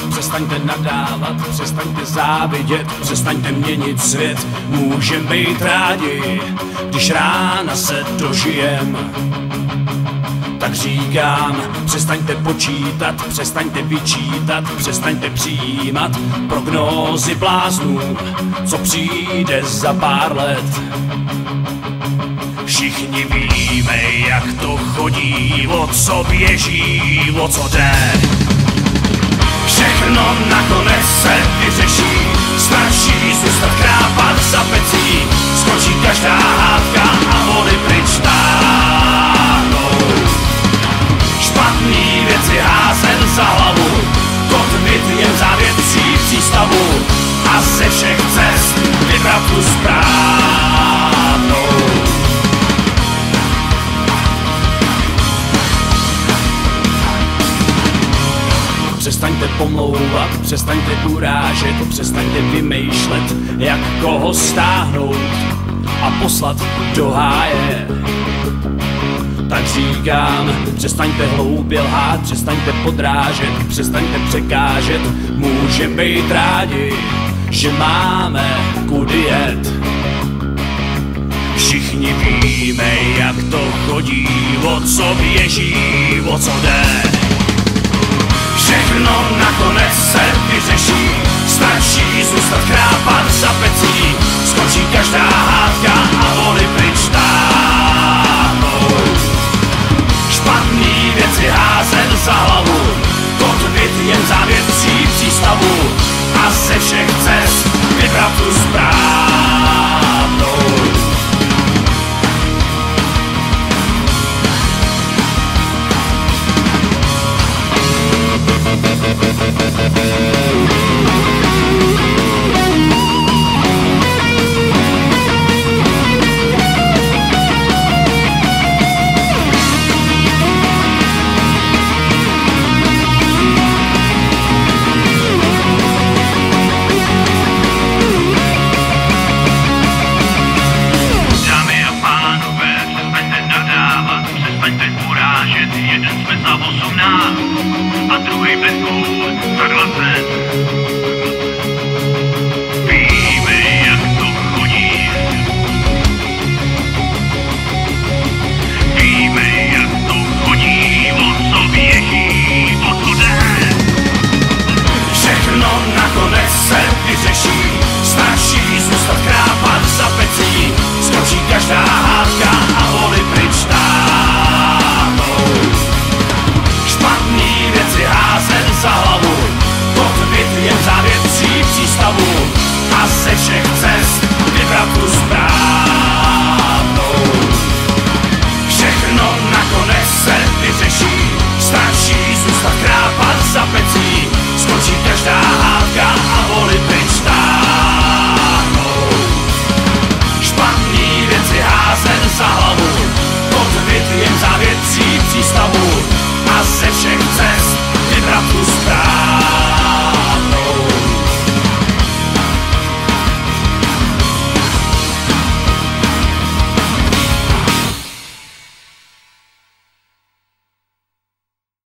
Přestaňte nadávat, přestaňte závidět, přestaňte měnit svět. Můžem být rádi, když rána se dožijem. Tak říkám, přestaňte počítat, přestaňte vyčítat, přestaňte přijímat prognózy bláznů, co přijde za pár let. Všichni víme, jak to chodí, o co běží, o co jde. Všechno nakonec se vyřeší, stačí zůstat krápat za pecí. Skočí každá hádka a vody pryč táhnou. Špatný věci házen za hlavu, kotvit jen v závětří přístavu a ze všech cest vybrat tu správnou. Přestaňte pomlouvat, přestaňte urážet, přestaňte vymýšlet, jak koho stáhnout a poslat do háje. Tak říkám, přestaňte hloupě lhát, přestaňte podrážet, přestaňte překážet. Můžem být rádi, že máme kudy jet. Všichni víme, jak to chodí, o co běží, o co jde. Všechno nakonec se vyřeší, stačí zůstat krápat za pecí. Skočí každá hádka a vody pryč táhnou. Špatný věci házen za hlavu, kotvit jen v závětří přístavu a ze všech cest vybrat tu správnou. Jeden jsme za 18 a druhý bez za 20.